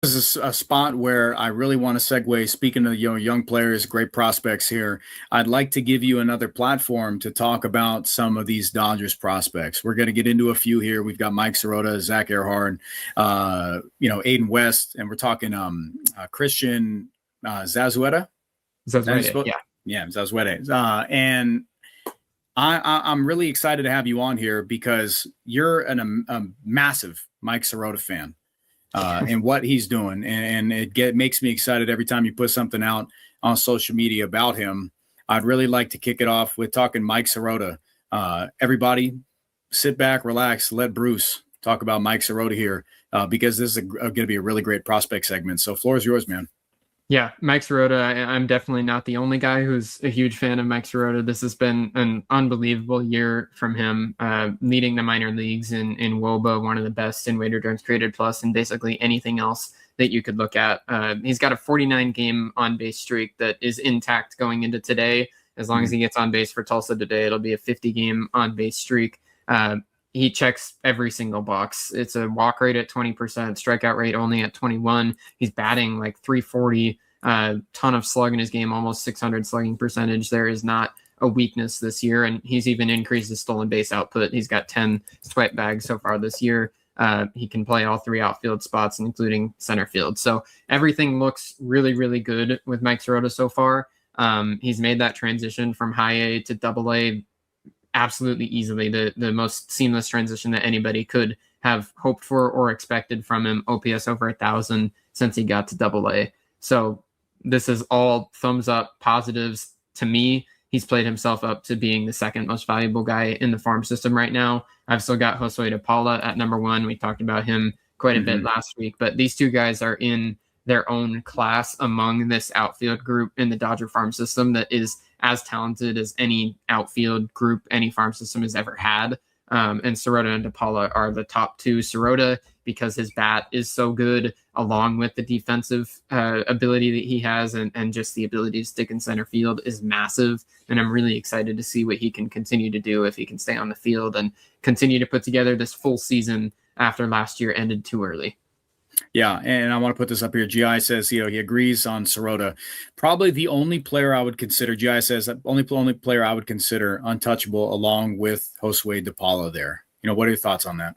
This is a spot where I really want to segue. Speaking of young players, great prospects here, I'd like to give you another platform to talk about some of these Dodgers prospects. We're going to get into a few here. We've got Mike Sirota, Zack Airhard, Aiden West, and we're talking Christian Zazueta. Zazueta, yeah, Zazueta. And I'm really excited to have you on here because you're a massive Mike Sirota fan. And what he's doing. And it makes me excited every time you put something out on social media about him. I'd really like to kick it off with talking Mike Sirota. Everybody sit back, relax, let Bruce talk about Mike Sirota here because this is going to be a really great prospect segment. So floor is yours, man. Yeah, Mike Sirota, I'm definitely not the only guy who's a huge fan of Mike Sirota. This has been an unbelievable year from him, leading the minor leagues in WOBA, one of the best in weighted runs created plus, and basically anything else that you could look at. He's got a 49-game on-base streak that is intact going into today. As long as he gets on base for Tulsa today, it'll be a 50-game on-base streak. He checks every single box. It's a walk rate at 20%, strikeout rate only at 21. He's batting like 340, ton of slug in his game, almost 600 slugging percentage. There is not a weakness this year, and he's even increased his stolen base output. He's got 10 sweat bags so far this year. He can play all three outfield spots, including center field. So everything looks really, really good with Mike Sirota so far. He's made that transition from high A to double A absolutely easily, the most seamless transition that anybody could have hoped for or expected from him. OPS over 1,000 since he got to double A. So this is all thumbs up positives to me. He's played himself up to being the second most valuable guy in the farm system right now. I've still got Josue DePaula at number one. We talked about him quite a bit last week, but these two guys are in their own class among this outfield group in the Dodger farm system that is as talented as any outfield group any farm system has ever had. And Sirota and DePaula are the top two. Sirota, because his bat is so good, along with the defensive ability that he has and just the ability to stick in center field is massive. And I'm really excited to see what he can continue to do if he can stay on the field and continue to put together this full season after last year ended too early. Yeah, and I want to put this up here. GI says, he agrees on Sirota. Probably the only player I would consider, GI says, only player I would consider untouchable along with Josue DePaula there. What are your thoughts on that?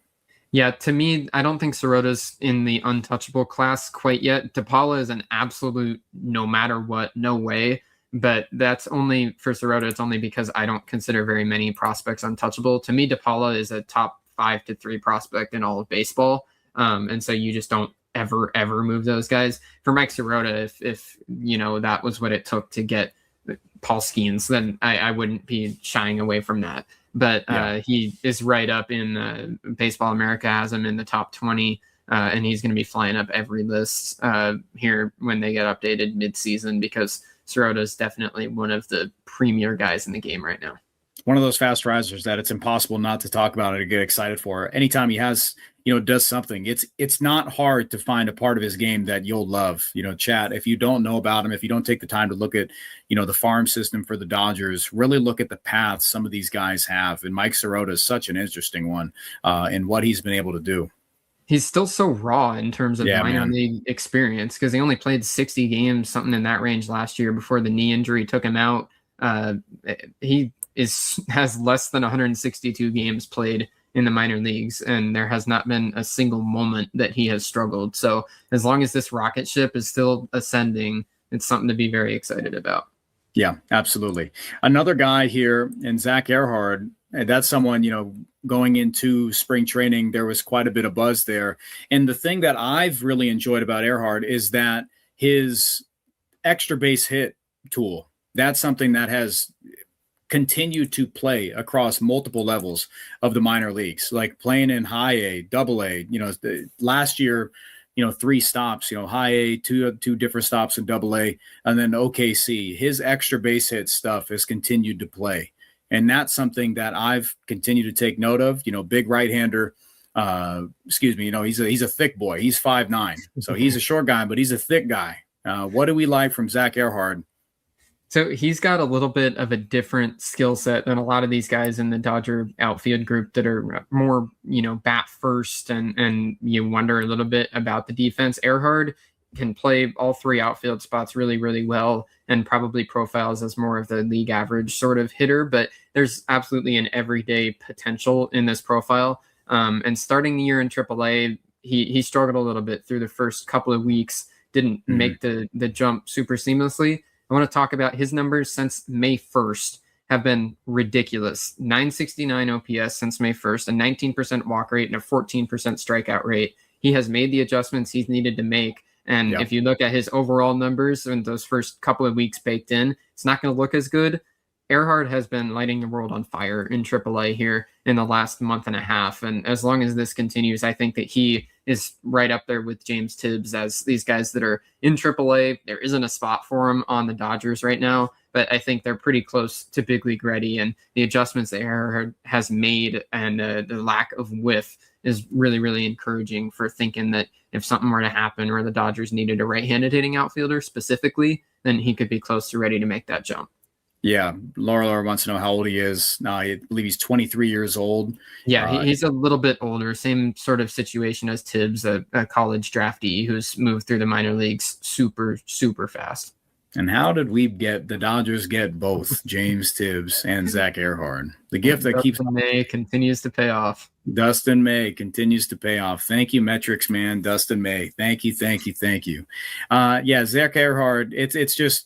Yeah, to me, I don't think Sirota's in the untouchable class quite yet. DePaula is an absolute no matter what, no way. But that's only for Sirota. It's only because I don't consider very many prospects untouchable. To me, DePaula is a top 5 to 3 prospect in all of baseball. And so you just don't ever move those guys. For Mike Sirota, if that was what it took to get Paul Skeens, then I wouldn't be shying away from that. But he is right up in Baseball America, has him in the top 20, and he's going to be flying up every list here when they get updated mid-season because Sirota is definitely one of the premier guys in the game right now. One of those fast risers that it's impossible not to talk about it and get excited for. Anytime he has, does something, it's not hard to find a part of his game that you'll love. Chat, if you don't know about him, if you don't take the time to look at, the farm system for the Dodgers, really look at the paths some of these guys have. And Mike Sirota is such an interesting one in what he's been able to do. He's still so raw in terms of minor league experience because he only played 60 games, something in that range last year before the knee injury took him out. He has less than 162 games played in the minor leagues, and there has not been a single moment that he has struggled. So as long as this rocket ship is still ascending, it's something to be very excited about. Yeah, absolutely. Another guy here, and Zack Airhard, that's someone, going into spring training, there was quite a bit of buzz there. And the thing that I've really enjoyed about Airhard is that his extra base hit tool, that's something that has continue to play across multiple levels of the minor leagues, like playing in high A, double A, last year, 3 stops, high A, two different stops in double A, and then OKC. His extra base hit stuff has continued to play. And that's something that I've continued to take note of, big right-hander, he's a thick boy. He's 5'9", so he's a short guy, but he's a thick guy. What do we like from Zack Ehrhard? So he's got a little bit of a different skill set than a lot of these guys in the Dodger outfield group that are more, bat first, and you wonder a little bit about the defense. Ehrhard can play all three outfield spots really, really well, and probably profiles as more of the league average sort of hitter, but there's absolutely an everyday potential in this profile. And starting the year in AAA, he struggled a little bit through the first couple of weeks, didn't make the jump super seamlessly. I want to talk about his numbers since May 1st have been ridiculous. 969 OPS since May 1st, a 19% walk rate and a 14% strikeout rate. He has made the adjustments he's needed to make. And if you look at his overall numbers in those first couple of weeks baked in, it's not going to look as good. Earhart has been lighting the world on fire in AAA here in the last month and a half. And as long as this continues, I think that he is right up there with James Tibbs as these guys that are in AAA. There isn't a spot for him on the Dodgers right now, but I think they're pretty close to big league ready. And the adjustments that Earhart has made and the lack of whiff is really, really encouraging for thinking that if something were to happen or the Dodgers needed a right-handed hitting outfielder specifically, then he could be close to ready to make that jump. Yeah, Laura wants to know how old he is. I believe he's 23 years old. Yeah, he's a little bit older. Same sort of situation as Tibbs, a college draftee who's moved through the minor leagues super, super fast. And how did the Dodgers get both James Tibbs and Zack Airhard? The gift that keeps May continues to pay off. Dustin May continues to pay off. Thank you, metrics man, Dustin May. Thank you. Yeah, Zack Airhard. It's just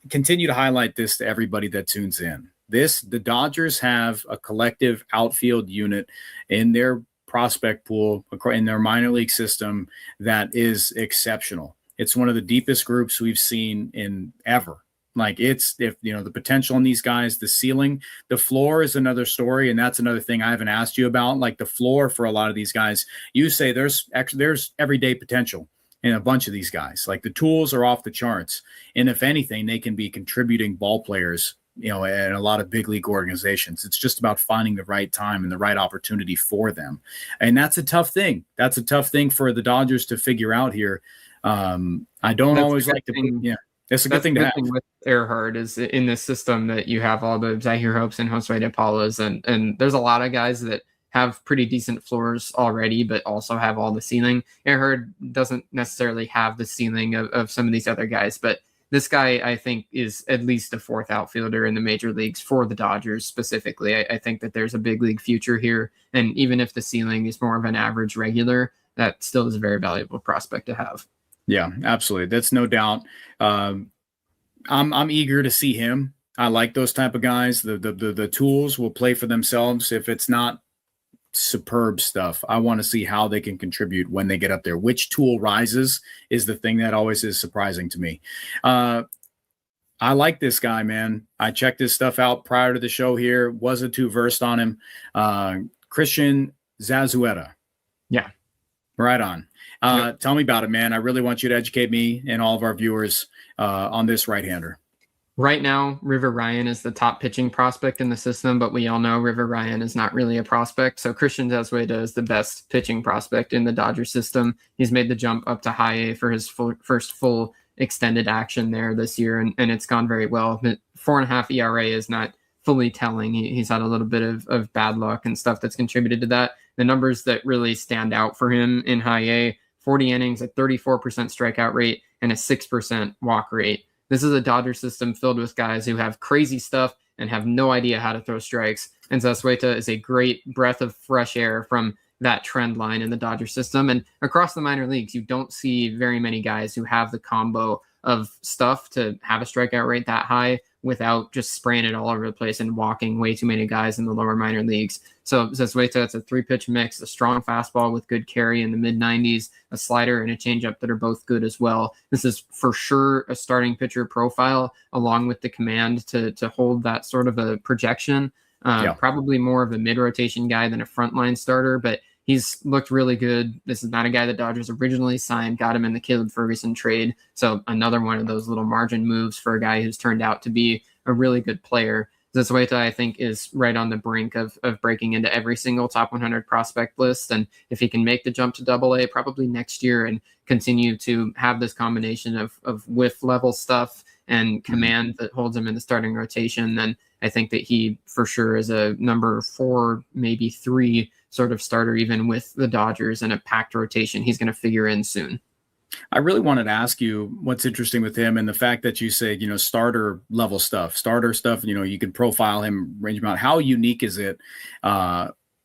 continue to highlight this to everybody that tunes in. The Dodgers have a collective outfield unit in their prospect pool, in their minor league system, that is exceptional. It's one of the deepest groups we've seen in ever. Like the potential in these guys, the ceiling, the floor is another story. And that's another thing I haven't asked you about. Like the floor for a lot of these guys, you say there's everyday potential in a bunch of these guys. Like the tools are off the charts. And if anything, they can be contributing ball players, in a lot of big league organizations. It's just about finding the right time and the right opportunity for them. And that's a tough thing. That's a tough thing for the Dodgers to figure out here. I don't always like to, it's a good thing to have. With Earhart is in this system that you have all the Zahir Hopes and Jose de Paulos, and there's a lot of guys that have pretty decent floors already, but also have all the ceiling. Earhart doesn't necessarily have the ceiling of some of these other guys, but this guy, I think, is at least a fourth outfielder in the major leagues for the Dodgers specifically. I think that there's a big league future here, and even if the ceiling is more of an average regular, that still is a very valuable prospect to have. Yeah, absolutely. That's no doubt. I'm eager to see him. I like those type of guys. The tools will play for themselves. If it's not superb stuff, I want to see how they can contribute when they get up there. Which tool rises is the thing that always is surprising to me. I like this guy, man. I checked his stuff out prior to the show here. Wasn't too versed on him. Christian Zazueta. Yeah. Right on. Tell me about it, man. I really want you to educate me and all of our viewers on this right-hander. Right now, River Ryan is the top pitching prospect in the system, but we all know River Ryan is not really a prospect. So Christian Zazueta is the best pitching prospect in the Dodger system. He's made the jump up to high A for his first full extended action there this year, and it's gone very well. 4.5 ERA is not fully telling. He's had a little bit of bad luck and stuff that's contributed to that. The numbers that really stand out for him in high A, 40 innings, a 34% strikeout rate, and a 6% walk rate. This is a Dodger system filled with guys who have crazy stuff and have no idea how to throw strikes. And Zazueta is a great breath of fresh air from that trend line in the Dodger system. And across the minor leagues, you don't see very many guys who have the combo of stuff to have a strikeout rate that high without just spraying it all over the place and walking way too many guys in the lower minor leagues. So Zazueta, it's a 3-pitch mix, a strong fastball with good carry in the mid-90s, a slider and a changeup that are both good as well. This is for sure a starting pitcher profile, along with the command to hold that sort of a projection. Probably more of a mid-rotation guy than a frontline starter, but he's looked really good. This is not a guy the Dodgers originally signed, got him in the Caleb Ferguson trade. So another one of those little margin moves for a guy who's turned out to be a really good player. Zazueta, I think, is right on the brink of breaking into every single top 100 prospect list. And if he can make the jump to AA probably next year and continue to have this combination of whiff level stuff and command that holds him in the starting rotation, then I think that he for sure is a number 4, maybe 3 sort of starter, even with the Dodgers and a packed rotation. He's going to figure in soon. I really wanted to ask you what's interesting with him and the fact that you say, starter level stuff, you can profile him, range him out. How unique is it?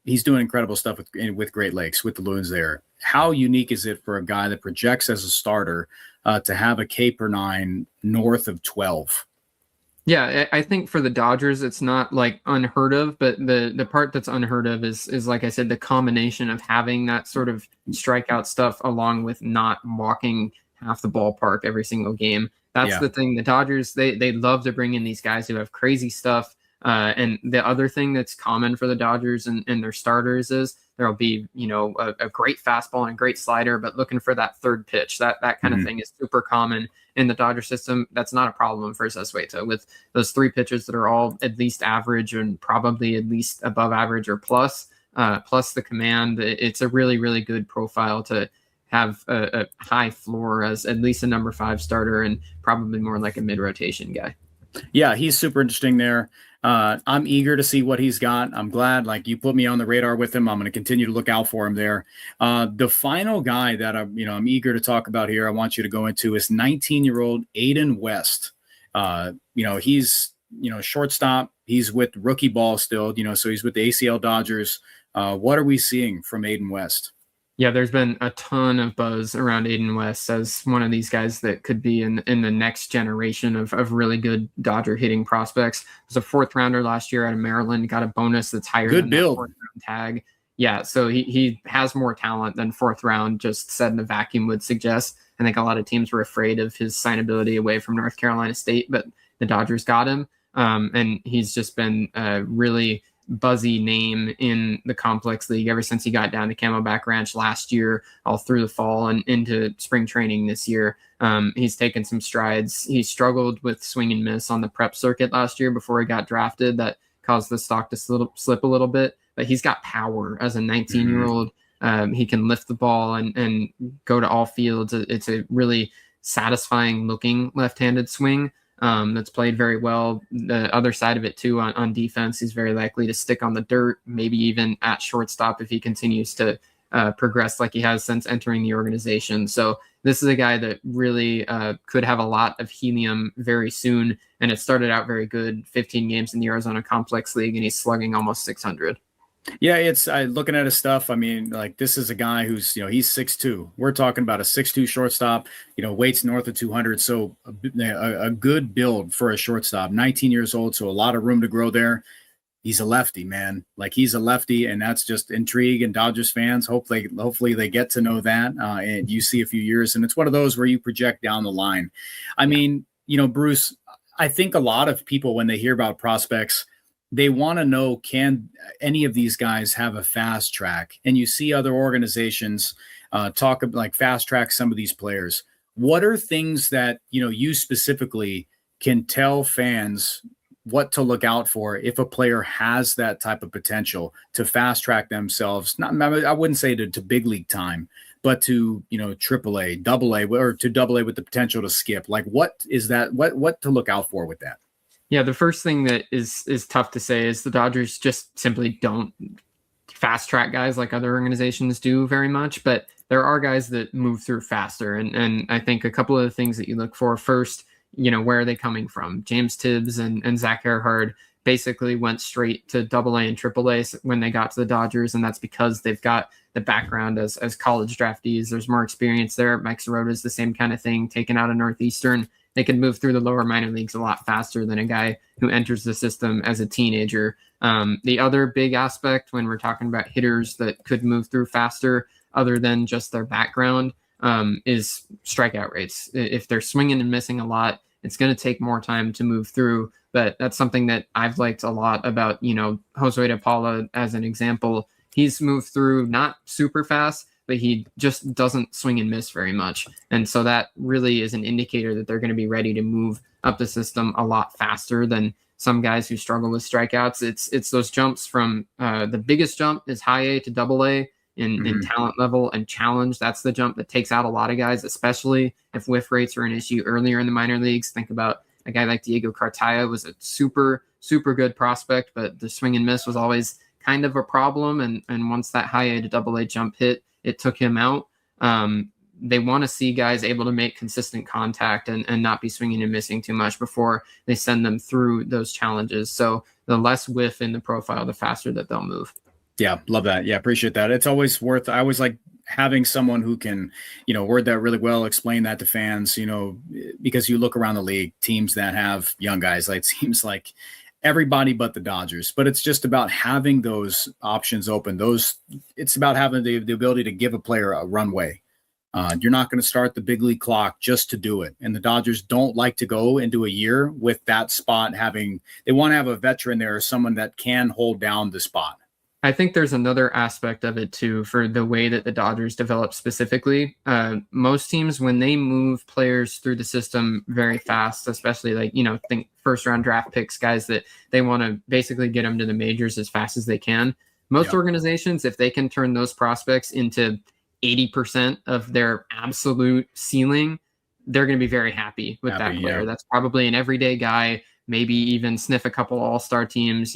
He's doing incredible stuff with Great Lakes, with the Loons there. How unique is it for a guy that projects as a starter to have a K per 9 north of 12? Yeah, I think for the Dodgers, it's not like unheard of, but the part that's unheard of is like I said, the combination of having that sort of strikeout stuff along with not walking half the ballpark every single game. That's the thing. The Dodgers, they love to bring in these guys who have crazy stuff. And the other thing that's common for the Dodgers and their starters is there'll be, a great fastball and a great slider, but looking for that third pitch, that kind of thing is super common in the Dodger system. That's not a problem for Zazueta with those 3 pitches that are all at least average and probably at least above average or plus the command. It's a really, really good profile to have a high floor as at least a number 5 starter and probably more like a mid-rotation guy. Yeah, he's super interesting there. I'm eager to see what he's got. I'm glad, you put me on the radar with him. I'm going to continue to look out for him there. The final guy that I'm eager to talk about here, I want you to go into is 19-year-old Aiden West. He's shortstop. He's with rookie ball still. So he's with the ACL Dodgers. What are we seeing from Aiden West? Yeah, there's been a ton of buzz around Aiden West as one of these guys that could be in the next generation of really good Dodger hitting prospects. Was a 4th rounder last year out of Maryland, got a bonus that's higher good than build. That 4th round tag. Yeah, so he has more talent than 4th round just said in a vacuum would suggest. I think a lot of teams were afraid of his signability away from North Carolina State, but the Dodgers got him. And he's just been really buzzy name in the complex league ever since he got down to Camelback Ranch last year, all through the fall and into spring training this year. He's taken some strides. He struggled with swing and miss on the prep circuit last year before he got drafted. That caused the stock to slip a little bit, but he's got power as a 19-year-old. He can lift the ball and go to all fields. It's a really satisfying looking left-handed swing. That's played very well. The other side of it too, on defense, he's very likely to stick on the dirt, maybe even at shortstop if he continues to progress like he has since entering the organization. So this is a guy that really could have a lot of helium very soon. And it started out very good, 15 games in the Arizona Complex League, and he's slugging almost 600. Yeah, it's looking at his stuff. I mean, this is a guy who's, he's 6'2". We're talking about a 6'2" shortstop, weights north of 200. So a good build for a shortstop, 19 years old. So a lot of room to grow there. He's a lefty, man. He's a lefty, and that's just intrigue. And Dodgers fans, hopefully they get to know that. And you see a few years, and it's one of those where you project down the line. I mean, Bruce, I think a lot of people, when they hear about prospects, they want to know, can any of these guys have a fast track? And you see other organizations talk about fast track some of these players. What are things that, you specifically can tell fans what to look out for if a player has that type of potential to fast track themselves? I wouldn't say to big league time, but to, AAA, AA, or to AA with the potential to skip. What is that? What to look out for with that? Yeah, the first thing that is tough to say is the Dodgers just simply don't fast track guys like other organizations do very much, but there are guys that move through faster. And I think a couple of the things that you look for first, where are they coming from? James Tibbs and Zach Ehrhard basically went straight to AA and AAA when they got to the Dodgers, and that's because they've got the background as college draftees. There's more experience there. Mike Sirota is the same kind of thing, taken out of Northeastern. They can move through the lower minor leagues a lot faster than a guy who enters the system as a teenager. The other big aspect when we're talking about hitters that could move through faster, other than just their background, is strikeout rates. If they're swinging and missing a lot, it's going to take more time to move through. But that's something that I've liked a lot about, Josué Paula as an example. He's moved through not super fast, but he just doesn't swing and miss very much. And so that really is an indicator that they're going to be ready to move up the system a lot faster than some guys who struggle with strikeouts. It's those jumps from the biggest jump is high A to double A in talent level and challenge. That's the jump that takes out a lot of guys, especially if whiff rates are an issue earlier in the minor leagues. Think about a guy like Diego Cartaya was a super good prospect, but the swing and miss was always kind of a problem. And once that high A to double A jump hit, it took him out. They want to see guys able to make consistent contact and not be swinging and missing too much before they send them through those challenges. So the less whiff in the profile, the faster that they'll move. Yeah, love that. Yeah, appreciate that. It's always I always like having someone who can, word that really well, explain that to fans, because you look around the league, teams that have young guys, like it seems like everybody but the Dodgers, but it's just about having those options open. It's about having the ability to give a player a runway. You're not going to start the big league clock just to do it. And the Dodgers don't like to go into a year with that spot they want to have a veteran there or someone that can hold down the spot. I think there's another aspect of it too, for the way that the Dodgers develop specifically. Most teams, when they move players through the system very fast, especially think first round draft picks, guys that they want to basically get them to the majors as fast as they can. Most organizations, if they can turn those prospects into 80% of their absolute ceiling, they're going to be very happy with that player. Yeah. That's probably an everyday guy, maybe even sniff a couple all-star teams,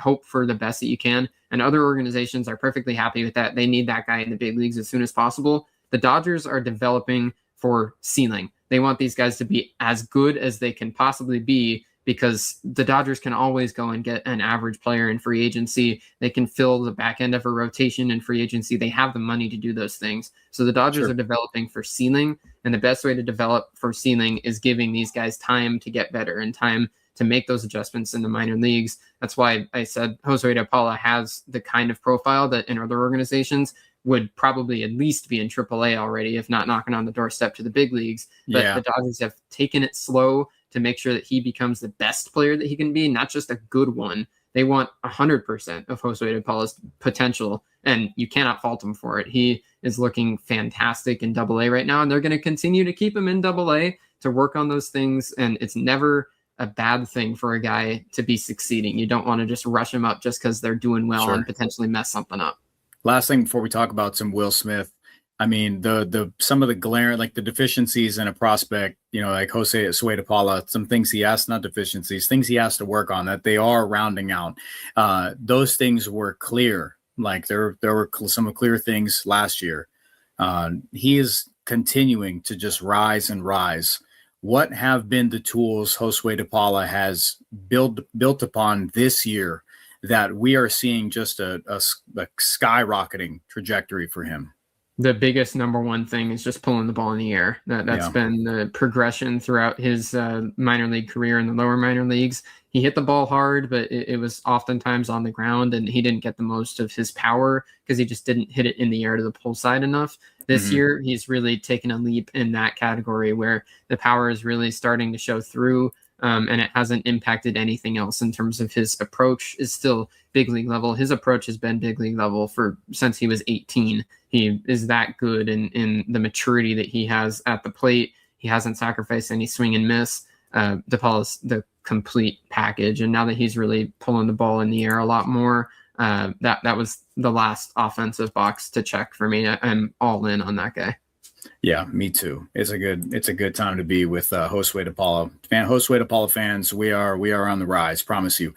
hope for the best that you can. And other organizations are perfectly happy with that. They need that guy in the big leagues as soon as possible. The Dodgers are developing for ceiling. They want these guys to be as good as they can possibly be, because the Dodgers can always go and get an average player in free agency. They can fill the back end of a rotation in free agency. They have the money to do those things. So the Dodgers are developing for ceiling, and the best way to develop for ceiling is giving these guys time to get better and time to make those adjustments in the minor leagues. That's why I said Josué Paula has the kind of profile that in other organizations would probably at least be in AAA already, if not knocking on the doorstep to the big leagues. But the Dodgers have taken it slow to make sure that he becomes the best player that he can be, not just a good one. They want 100% of Josué Paula's potential, and you cannot fault him for it. He is looking fantastic in AA right now, and they're going to continue to keep him in AA to work on those things. And it's never a bad thing for a guy to be succeeding. You don't want to just rush him up just because they're doing well and potentially mess something up. Last thing before we talk about some Will Smith, I mean, some of the glaring, like the deficiencies in a prospect, like Josué Paula, some things he has, not deficiencies, things he has to work on that they are rounding out. Those things were clear. Like there were some clear things last year. He is continuing to just rise and rise. What have been the tools Josué Paula has built upon this year that we are seeing just a skyrocketing trajectory for him? The biggest number one thing is just pulling the ball in the air. That's been the progression throughout his minor league career in the lower minor leagues. He hit the ball hard, but it was oftentimes on the ground, and he didn't get the most of his power because he just didn't hit it in the air to the pull side enough. This year, he's really taken a leap in that category where the power is really starting to show through. And it hasn't impacted anything else in terms of his approach is still big league level. His approach has been big league level since he was 18. He is that good in the maturity that he has at the plate. He hasn't sacrificed any swing and miss. DePaula's the complete package. And now that he's really pulling the ball in the air a lot more, that was the last offensive box to check for me. I'm all in on that guy. Yeah, me too. It's a good time to be with Josué Paula. Josué Paula fans, we are on the rise, promise you.